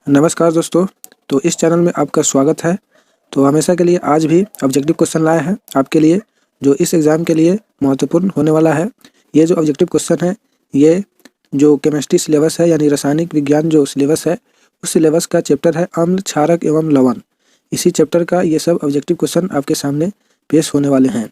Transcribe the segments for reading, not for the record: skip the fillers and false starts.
नमस्कार दोस्तों। तो इस चैनल में आपका स्वागत है। तो हमेशा के लिए आज भी ऑब्जेक्टिव क्वेश्चन लाए हैं आपके लिए, जो इस एग्ज़ाम के लिए महत्वपूर्ण होने वाला है। ये जो ऑब्जेक्टिव क्वेश्चन है, ये जो केमिस्ट्री सिलेबस है यानी रासायनिक विज्ञान जो सिलेबस है, उस सिलेबस का चैप्टर है अम्ल, क्षारक एवं लवण। इसी चैप्टर का ये सब ऑब्जेक्टिव क्वेश्चन आपके सामने पेश होने वाले हैं।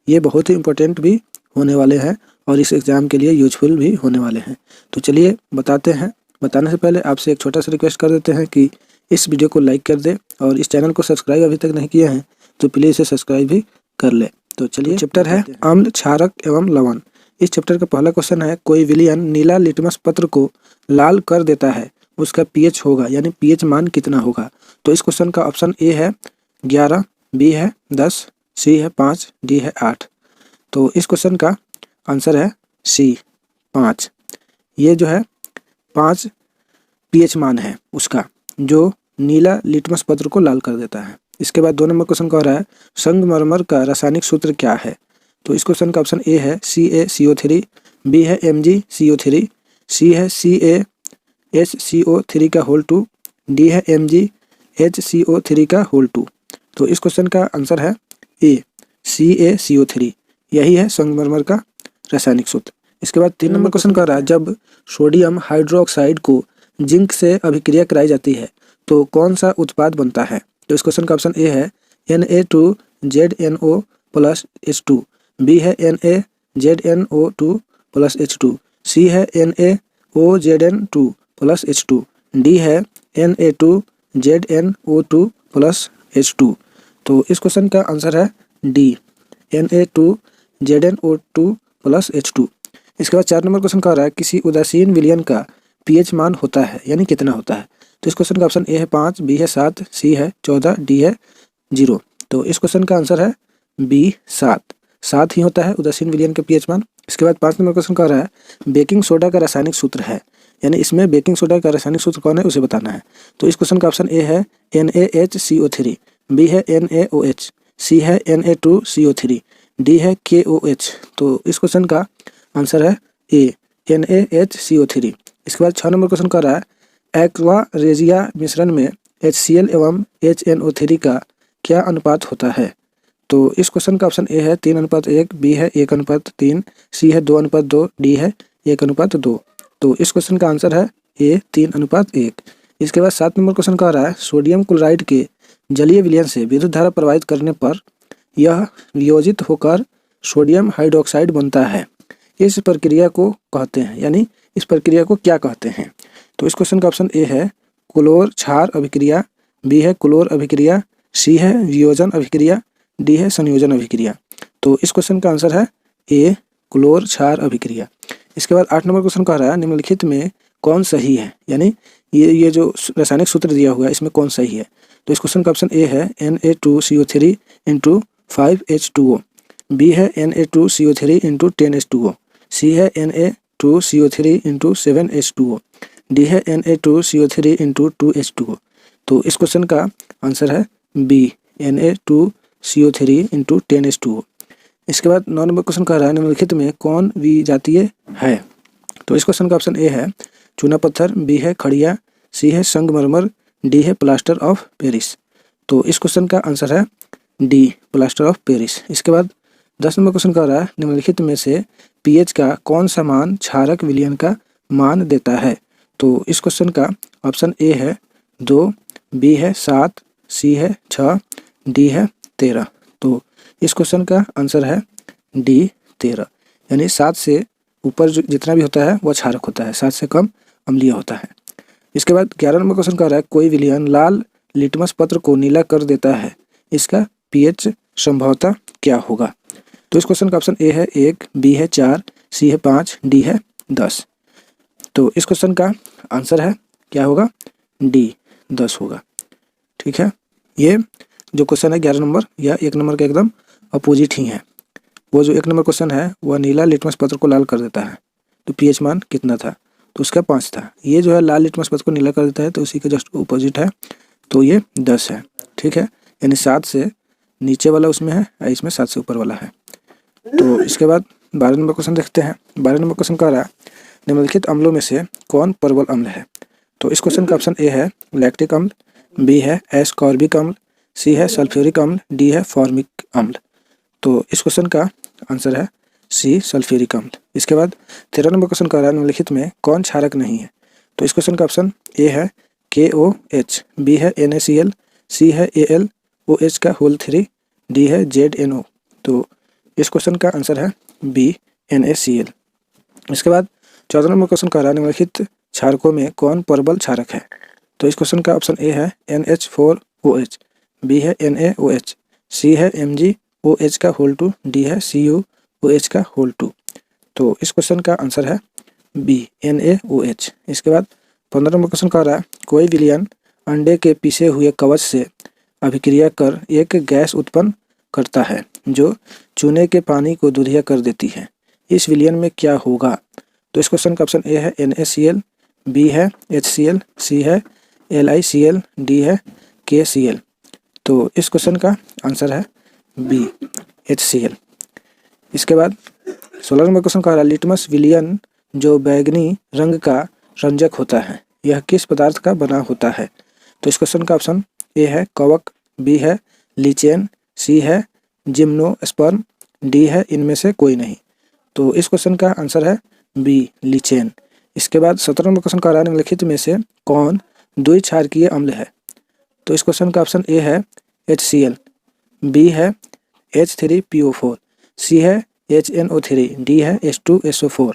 ये बहुत ही इंपॉर्टेंट भी होने वाले हैं और इस एग्ज़ाम के लिए यूजफुल भी होने वाले हैं। तो चलिए बताते हैं। बताने से पहले आपसे एक छोटा सा रिक्वेस्ट कर देते हैं कि इस वीडियो को लाइक कर दे और इस चैनल को सब्सक्राइब अभी तक नहीं किए हैं तो प्लीज़ इसे सब्सक्राइब भी कर ले। तो चलिए, चैप्टर है अम्ल, क्षारक एवं लवण। इस चैप्टर का पहला क्वेश्चन है, कोई विलयन नीला लिटमस पत्र को लाल कर देता है, उसका पीएच होगा यानी पीएच मान कितना होगा। तो इस क्वेश्चन का ऑप्शन ए है 11, बी है 10, सी है 5, डी है 8। तो इस क्वेश्चन का आंसर है सी 5। ये जो है 5 पीएच मान है उसका, जो नीला लिटमस पत्र को लाल कर देता है। इसके बाद 2 नंबर क्वेश्चन कह रहा है, संगमरमर का रासायनिक सूत्र क्या है। तो इस क्वेश्चन का ऑप्शन ए है CaCO3, बी है MgCO3, सी है CaHCO3 का होल 2, डी है MgHCO3 का होल 2। तो इस क्वेश्चन का आंसर है ए CaCO3। यही है संगमरमर का रासायनिक सूत्र। इसके बाद 3 नंबर क्वेश्चन कह रहा है, जब सोडियम हाइड्रोक्साइड को जिंक से अभिक्रिया कराई जाती है तो कौन सा उत्पाद बनता है। तो इस क्वेश्चन का ऑप्शन ए है Na2ZNO प्लस H2, बी है NaZNO2 प्लस H2, सी है NaOZN2 प्लस H2, डी है Na2ZNO2 प्लस H2। तो इस क्वेश्चन का आंसर है डी Na2ZNO2 प्लस H2। इसके बाद 4 नंबर क्वेश्चन कह रहा है, किसी उदासीन विलयन का पीएच मान होता है यानी कितना होता है। तो इस क्वेश्चन का ऑप्शन ए है 5, बी है 7, सी है 14, डी है 0। तो इस क्वेश्चन का आंसर है बी 7 ही होता है उदासीन विलयन का पीएच मान। इसके बाद 5 नंबर क्वेश्चन कह रहा है, बेकिंग सोडा का रासायनिक सूत्र है, यानी इसमें बेकिंग सोडा का रासायनिक सूत्र कौन है उसे बताना है। तो इस क्वेश्चन का ऑप्शन ए है NaHCO3, बी है NaOH, सी है Na2CO3, डी है KOH। तो इस क्वेश्चन का आंसर है ए NaHCO3। इसके बाद 6 नंबर क्वेश्चन कर रहा है, एक्वा रेजिया मिश्रण में HCl एवं HNO3 का क्या अनुपात होता है। तो इस क्वेश्चन का ऑप्शन ए है 3:1, बी है 1:3, सी है 2:2, डी है 1:2। तो इस क्वेश्चन का आंसर है ए 3:1। इसके बाद 7 नंबर क्वेश्चन कह रहा है, सोडियम क्लोराइड के जलीय विलयन से विद्युत धारा प्रवाहित करने पर यह वियोजित होकर सोडियम हाइड्रोक्साइड बनता है। इस प्रक्रिया को कहते हैं, यानी इस प्रक्रिया को क्या कहते हैं। तो इस क्वेश्चन का ऑप्शन ए है क्लोर क्षार अभिक्रिया, बी है क्लोर अभिक्रिया, सी है वियोजन अभिक्रिया, डी है संयोजन अभिक्रिया। तो इस क्वेश्चन का आंसर है ए क्लोर क्षार अभिक्रिया। इसके बाद 8 नंबर क्वेश्चन कह रहा है, निम्नलिखित में कौन सही है, यानी ये जो रासायनिक सूत्र दिया हुआ है इसमें कौन सही है। तो इस क्वेश्चन का ऑप्शन ए है Na2CO3 × 5H2O, बी है Na2CO3 × 10H2O, सी है Na2CO3 × 7H2O, डी है Na2CO3 × 2H2O। तो इस क्वेश्चन का आंसर है बी Na2CO3 × 10H2O। इसके बाद 9 नंबर क्वेश्चन कह रहा है, निम्नलिखित में कौन विजातीय है। तो इस क्वेश्चन का ऑप्शन ए है चूना पत्थर, बी है खड़िया, सी है संगमरमर, डी है प्लास्टर ऑफ पेरिस। तो इस क्वेश्चन का आंसर है डी प्लास्टर ऑफ पेरिस। इसके बाद 10 नंबर क्वेश्चन कह रहा है, निम्नलिखित में से पीएच का कौन सा मान क्षारक विलयन का मान देता है। तो इस क्वेश्चन का ऑप्शन ए है 2, बी है 7, सी है 6, डी है 13। तो इस क्वेश्चन का आंसर है डी 13, यानी 7 से ऊपर जो जितना भी होता है वह क्षारक होता है, 7 से कम अम्लीय होता है। इसके बाद 11 नंबर क्वेश्चन कह रहा है, कोई विलयन लाल लिटमस पत्र को नीला कर देता है, इसका पीएच संभवतः क्या होगा। तो इस क्वेश्चन का ऑप्शन ए है 1, बी है 4, सी है 5, डी है 10। तो इस क्वेश्चन का आंसर है क्या होगा, डी 10 होगा। ठीक है, ये जो क्वेश्चन है 11 नंबर या 1 नंबर के एकदम अपोजिट ही है। वो जो 1 नंबर क्वेश्चन है वह नीला लिटमस पत्र को लाल कर देता है तो पीएच मान कितना था, तो उसका 5 था। ये जो है लाल लिटमस पत्र को नीला कर देता है तो उसी के जस्ट अपोजिट है, तो ये 10 है। ठीक है, यानी 7 से नीचे वाला उसमें है, इसमें 7 से ऊपर वाला है। तो इसके बाद 12 नंबर क्वेश्चन देखते हैं। 12 नंबर क्वेश्चन कह रहा है, निम्नलिखित अम्लों में से कौन प्रबल अम्ल है। तो इस क्वेश्चन का ऑप्शन ए है लैक्टिक अम्ल, बी है एस्कॉर्बिक अम्ल, सी है सल्फ्यूरिक अम्ल, डी है फॉर्मिक अम्ल। तो इस क्वेश्चन का आंसर है सी सल्फ्यूरिक अम्ल। इसके बाद 13 नंबर क्वेश्चन कह रहा है निम्नलिखित में कौन क्षारक नहीं है। तो इस क्वेश्चन का ऑप्शन ए है KOH, बी है NaCl, सी है AlOH का होल 3, डी है ZNO। तो इस क्वेश्चन का आंसर है बी NaCl। इसके बाद 14 नंबर क्वेश्चन कह रहा है निम्नलिखित क्षारकों में कौन परबल क्षारक है। तो इस क्वेश्चन का ऑप्शन ए है NH4OH, बी है NaOH, सी है MgOH का होल 2, डी है CuOH का होल 2। तो इस क्वेश्चन का आंसर है बी NaOH। इसके बाद 15 नंबर क्वेश्चन कह रहा है कोई विलयन अंडे के पिसे हुए कवच से अभिक्रिया कर एक गैस उत्पन्न करता है जो चूने के पानी को दूधिया कर देती है। इस विलयन में क्या होगा। तो इस क्वेश्चन का ऑप्शन ए है NaCl, बी है HCl, सी है LiCl, डी है KCl। तो इस क्वेश्चन का आंसर है बी HCl। इसके बाद 16 नंबर क्वेश्चन कह रहा है लिटमस विलयन जो बैगनी रंग का रंजक होता है यह किस पदार्थ का बना होता है। तो इस क्वेश्चन का ऑप्शन ए है कवक, बी है लीचेन, सी है जिम्नोस्पर्म, डी है इनमें से कोई नहीं। तो इस क्वेश्चन का आंसर है बी लीचेन। इसके बाद 17 नंबर क्वेश्चन कह रहा है निम्नलिखित में से कौन द्विक्षारकीय अम्ल है। तो इस क्वेश्चन का ऑप्शन ए है HCl, बी है H3PO4, सी है HNO3, डी है H2SO4।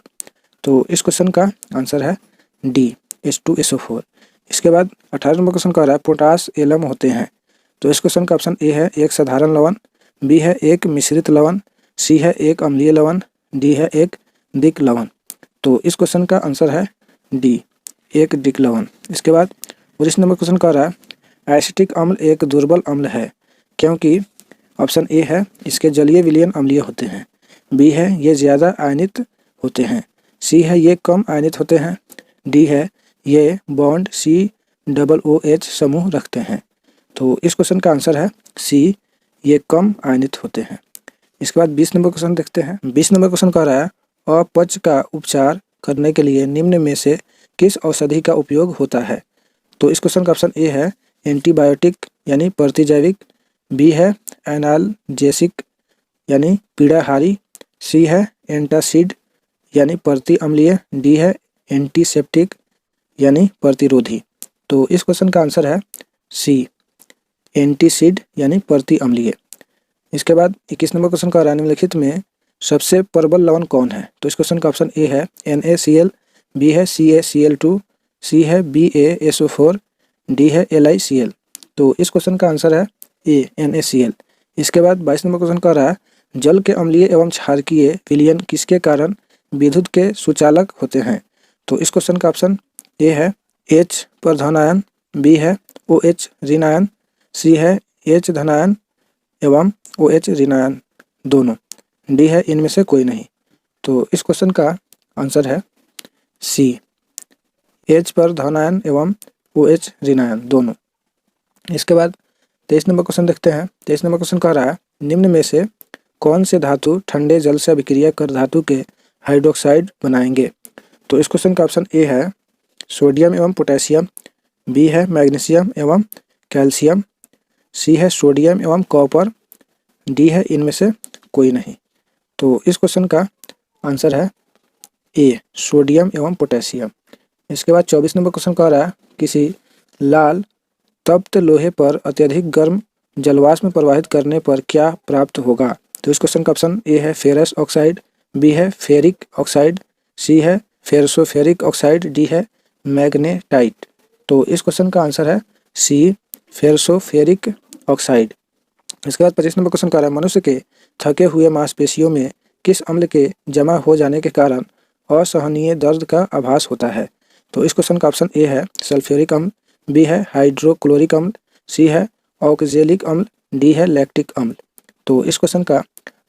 तो इस क्वेश्चन का आंसर है डी H2SO4। इसके बाद 18 नंबर क्वेश्चन कह रहा है पोटास एलम होते हैं। तो इस क्वेश्चन का ऑप्शन ए है एक साधारण लवण, बी है एक मिश्रित लवण, सी है एक अम्लीय लवण, डी है एक दिक लवण। तो इस क्वेश्चन का आंसर है डी एक दिक लवण। इसके बाद 19 नंबर क्वेश्चन कह रहा है एसिटिक अम्ल एक दुर्बल अम्ल है क्योंकि ऑप्शन ए है इसके जलीय विलयन अम्लीय होते हैं, बी है ये ज़्यादा आयनित होते हैं, सी है ये कम आयनित होते हैं, डी है ये बॉन्ड COOH समूह रखते हैं। तो इस क्वेश्चन का आंसर है सी ये कम आयनित होते हैं। इसके बाद 20 नंबर क्वेश्चन देखते हैं। 20 नंबर क्वेश्चन कह रहा है अपच का उपचार करने के लिए निम्न में से किस औषधि का उपयोग होता है। तो इस क्वेश्चन का ऑप्शन ए है एंटीबायोटिक यानी प्रतिजैविक, बी है एनाल्जेसिक यानी पीड़ाहारी, सी है एंटासिड यानी प्रति अम्लीय, डी है एंटीसेप्टिक यानी प्रतिरोधी। तो इस क्वेश्चन का आंसर है सी एंटीसिड यानी प्रति अम्लीय। इसके बाद 21 नंबर क्वेश्चन का निम्नलिखित में सबसे प्रबल लवण कौन है। तो इस क्वेश्चन का ऑप्शन ए है NaCl, बी है CaCl2, सी है BaSO4, डी है LiCl। तो इस क्वेश्चन का आंसर है ए NaCl। इसके बाद 22 नंबर क्वेश्चन कह रहा है जल के अम्लीय एवं क्षारकीय विलयन किसके कारण विद्युत के सुचालक होते हैं। तो इस क्वेश्चन का ऑप्शन ए है H प्रधानायन, बी है OH ऋणायन, सी है H धनायन एवं OH ऋणायन दोनों, डी है इनमें से कोई नहीं। तो इस क्वेश्चन का आंसर है सी H पर धनायन एवं OH ऋणायन दोनों। इसके बाद 23 नंबर क्वेश्चन देखते हैं। 23 नंबर क्वेश्चन कह रहा है निम्न में से कौन से धातु ठंडे जल से अभिक्रिया कर धातु के हाइड्रोक्साइड बनाएंगे। तो इस क्वेश्चन का ऑप्शन ए है सोडियम एवं पोटेशियम, बी है मैग्नीशियम एवं कैल्शियम, सी है सोडियम एवं कॉपर, डी है इनमें से कोई नहीं। तो इस क्वेश्चन का आंसर है ए सोडियम एवं पोटेशियम। इसके बाद 24 नंबर क्वेश्चन कह रहा है किसी लाल तप्त लोहे पर अत्यधिक गर्म जलवाष्प में प्रवाहित करने पर क्या प्राप्त होगा। तो इस क्वेश्चन का ऑप्शन ए है फेरस ऑक्साइड, बी है फेरिक ऑक्साइड, सी है फेरसोफेरिक ऑक्साइड, डी है मैग्नेटाइट। तो इस क्वेश्चन का आंसर है सी फेरसोफेरिक ऑक्साइड। इसके बाद 25 नंबर क्वेश्चन कह रहा है मनुष्य के थके हुए मांसपेशियों में किस अम्ल के जमा हो जाने के कारण असहनीय दर्द का आभास होता है। तो इस क्वेश्चन का ऑप्शन ए है सल्फ्यूरिक अम्ल, बी है हाइड्रोक्लोरिक अम्ल, सी है ऑक्जेलिक अम्ल, डी है लैक्टिक अम्ल। तो इस क्वेश्चन का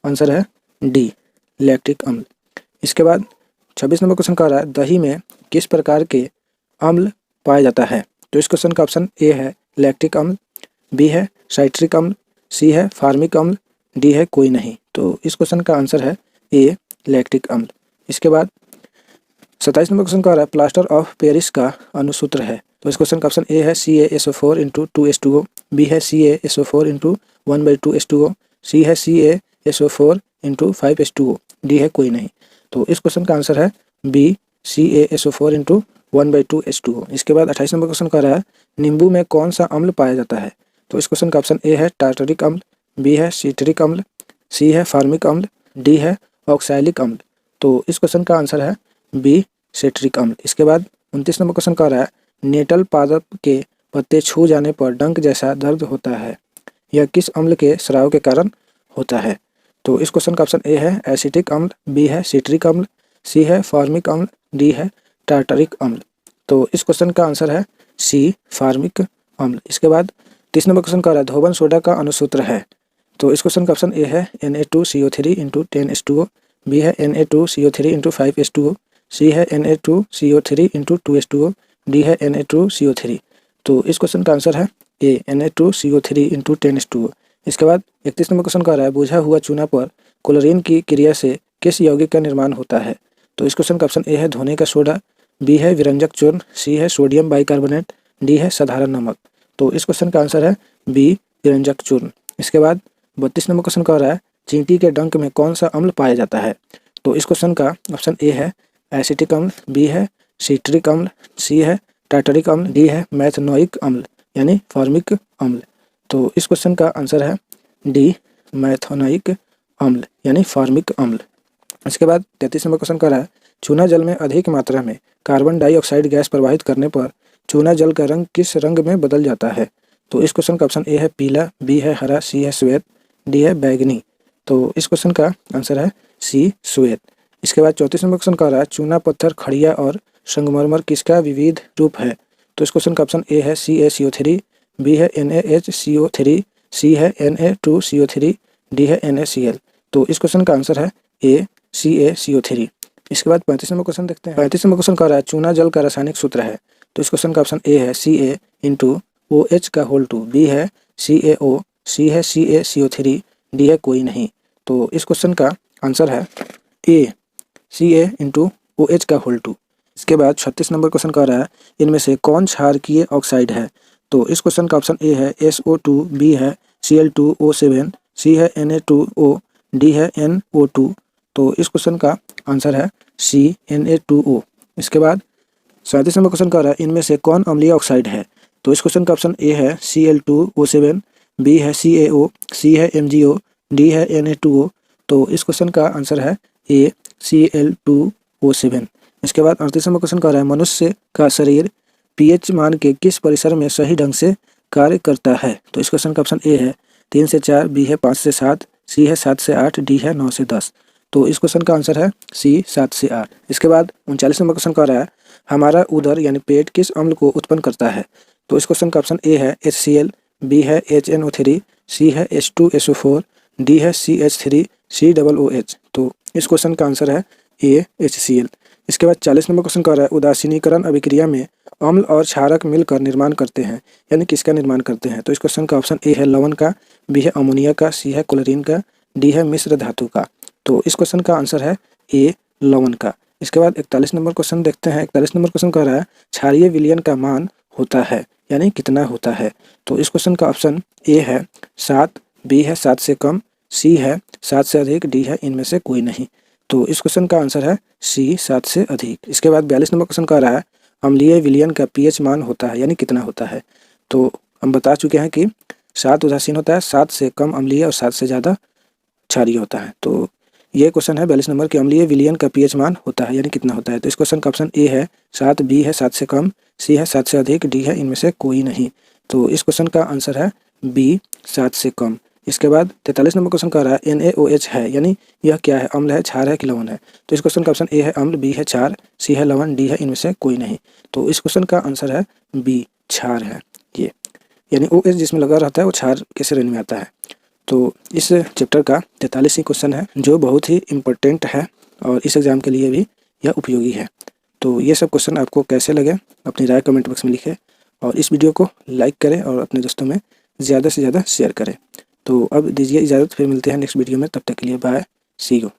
आंसर है डी लैक्टिक अम्ल। इसके बाद 26 नंबर क्वेश्चन कह रहा है दही में किस प्रकार के अम्ल पाया जाता है। तो इस क्वेश्चन का ऑप्शन ए है लैक्टिक अम्ल, बी है साइट्रिक अम्ल, सी है फार्मिक अम्ल, डी है कोई नहीं। तो इस क्वेश्चन का आंसर है ए लैक्टिक अम्ल। इसके बाद 27 नंबर क्वेश्चन कह रहा है प्लास्टर ऑफ पेरिस का अनुसूत्र है। तो इस क्वेश्चन का ऑप्शन ए है CaSO4 इंटू 2H2O, बी है CaSO4 इंटू 1/2H2O, सी है CaSO4 इंटू 5H2O, डी है कोई नहीं। तो इस क्वेश्चन का आंसर है बी CaSO4 इंटू 1/2H2O। इसके बाद 28 नंबर क्वेश्चन कह रहा है नींबू में कौन सा अम्ल पाया जाता है। तो इस क्वेश्चन का ऑप्शन ए है टार्टरिक अम्ल, बी है सिट्रिक अम्ल, सी है फार्मिक अम्ल, डी है ऑक्सैलिक अम्ल। तो इस क्वेश्चन का आंसर है बी सिट्रिक अम्ल। इसके बाद 29 नंबर क्वेश्चन कह रहा है नेटल पादप के पत्ते छू जाने पर डंक जैसा दर्द होता है, यह किस अम्ल के स्राव के कारण होता है। तो इस क्वेश्चन का ऑप्शन ए है एसिटिक अम्ल, बी है सिट्रिक अम्ल, सी है फार्मिक अम्ल, डी है टार्टरिक अम्ल। तो इस क्वेश्चन का आंसर है सी फार्मिक अम्ल। इसके बाद 30 नंबर क्वेश्चन कह रहा है धोबन सोडा का अनुसूत्र है। तो इस क्वेश्चन का ऑप्शन ए है Na2CO3 इंटू 10H2O, बी है Na2CO3 इंटू 5H2O, सी है Na2CO3 इंटू 2H2O, डी है Na2CO3। तो इस क्वेश्चन का आंसर है ए Na2CO3 इंटू 10H2O। इसके बाद 31 नंबर क्वेश्चन कह रहा है बुझा हुआ चूना पर क्लोरीन की क्रिया से किस यौगिक का निर्माण होता है। तो इस क्वेश्चन का ऑप्शन ए है धोने का सोडा, बी है विरंजक चूर्ण, सी है सोडियम बाइकार्बोनेट, डी है साधारण नमक। तो इस क्वेश्चन का आंसर है बी विरंजक चूर्ण। इसके बाद 32 नंबर क्वेश्चन कह रहा है चींटी के डंक में कौन सा अम्ल पाया जाता है। तो इस क्वेश्चन का ऑप्शन ए है एसिटिक अम्ल, बी है सिट्रिक अम्ल, सी है टार्टरिक अम्ल, डी है मैथनोइक अम्ल यानी फार्मिक अम्ल। तो इस क्वेश्चन का आंसर है डी मैथनोइक अम्ल यानी फार्मिक अम्ल। इसके बाद 33 नंबर क्वेश्चन कह रहा है चूना जल में अधिक मात्रा में कार्बन डाइऑक्साइड गैस प्रवाहित करने पर चूना जल का रंग किस रंग में बदल जाता है। तो इस क्वेश्चन का ऑप्शन ए है पीला, बी है हरा, सी है श्वेत, डी है बैगनी। तो इस क्वेश्चन का आंसर है सी श्वेत। इसके बाद 34 नंबर क्वेश्चन कह रहा है चूना पत्थर खड़िया और संगमरमर किसका विविध रूप है। तो इस क्वेश्चन का ऑप्शन ए है CaCO3, बी है NaHCO3, सी है Na2CO3, डी है NaCl। तो इस क्वेश्चन का आंसर है ए CaCO3। इसके बाद 35 नंबर क्वेश्चन देखते हैं। 35 नंबर क्वेश्चन कह रहा है चूना जल का रासायनिक सूत्र है। तो इस क्वेश्चन का ऑप्शन ए है Ca इंटू OH2, बी है CaO, सी है CaCO3, डी है कोई नहीं। तो इस क्वेश्चन का आंसर है ए Ca इंटू OH2। इसके बाद 36 नंबर क्वेश्चन कह रहा है इनमें से कौन क्षारकीय ऑक्साइड है। तो इस क्वेश्चन का ऑप्शन ए है SO2, बी है Cl2O7, सी है Na2O, डी है NO2। तो इस क्वेश्चन का आंसर है सी Na2O। इसके बाद 37 नंबर क्वेश्चन कह रहा है इनमें से कौन अम्लीय ऑक्साइड है। तो इस क्वेश्चन का ऑप्शन ए है Cl2O7, बी है CaO, सी है MgO, डी है Na2O। तो इस क्वेश्चन का आंसर है ए Cl2O7। इसके बाद 38 नंबर क्वेश्चन कह रहा है मनुष्य का शरीर pH मान के किस परिसर में सही ढंग से कार्य करता है। तो इस क्वेश्चन का ऑप्शन ए है 3 से 4, बी है 5 से 7, सी है 7 से 8, डी है 9 से 10। तो इस क्वेश्चन का आंसर है सी 7 से 8। इसके बाद 39 नंबर क्वेश्चन कह रहा है हमारा उदर यानी पेट किस अम्ल को उत्पन्न करता है। तो इस क्वेश्चन का ऑप्शन ए है HCl, बी है HNO3, सी है H2SO4, डी है CH3, COOH। तो इस क्वेश्चन का आंसर है ए HCl। इसके बाद 40 नंबर क्वेश्चन कह रहा है उदासीनीकरण अभिक्रिया में अम्ल और क्षारक मिलकर निर्माण करते हैं यानी किसका निर्माण करते हैं। तो इस क्वेश्चन का ऑप्शन ए है लवण का, बी है अमोनिया का, सी है क्लोरीन का, डी है मिश्र धातु का। तो इस क्वेश्चन का आंसर है ए लवण का। इसके बाद 41 नंबर क्वेश्चन देखते हैं। 41 नंबर क्वेश्चन कह रहा है क्षारीय विलयन का मान होता है यानी कितना होता है। तो इस क्वेश्चन का ऑप्शन ए है 7, बी है 7 से कम, सी है 7 से अधिक, डी है इनमें से कोई नहीं। तो इस क्वेश्चन का आंसर है सी 7 से अधिक। इसके बाद 42 नंबर क्वेश्चन कह रहा है अम्लीय विलयन का pH मान होता है यानी कितना होता है। तो हम बता चुके हैं कि 7 उदासीन होता है, 7 से कम अम्लीय और 7 से ज़्यादा क्षारीय होता है। तो ये क्वेश्चन है 42 नंबर की अम्लीय विलयन का pH मान होता है यानी कितना होता है। तो इस क्वेश्चन का ऑप्शन ए है 7, बी है 7 से कम, सी है 7 से अधिक, डी है इनमें से कोई नहीं। तो इस क्वेश्चन का आंसर है बी 7 से कम। इसके बाद 43 नंबर क्वेश्चन कह रहा है NaOH है यानी यह क्या है, अम्ल है, क्षार है कि लवण है। तो इस क्वेश्चन का ऑप्शन ए है अम्ल, बी है क्षार, सी है लवण, डी है इनमें से कोई नहीं। तो इस क्वेश्चन का आंसर है बी क्षार है ये, यानी OH जिसमें लगा रहता है वो क्षार के श्रेणी में आता है। तो इस चैप्टर का 43 ही क्वेश्चन है जो बहुत ही इम्पोर्टेंट है और इस एग्ज़ाम के लिए भी यह उपयोगी है। तो ये सब क्वेश्चन आपको कैसे लगे अपनी राय कमेंट बॉक्स में लिखें और इस वीडियो को लाइक करें और अपने दोस्तों में ज़्यादा से ज़्यादा शेयर करें। तो अब दीजिए इजाज़त, फिर मिलते हैं नेक्स्ट वीडियो में। तब तक के लिए बाय, सी यू।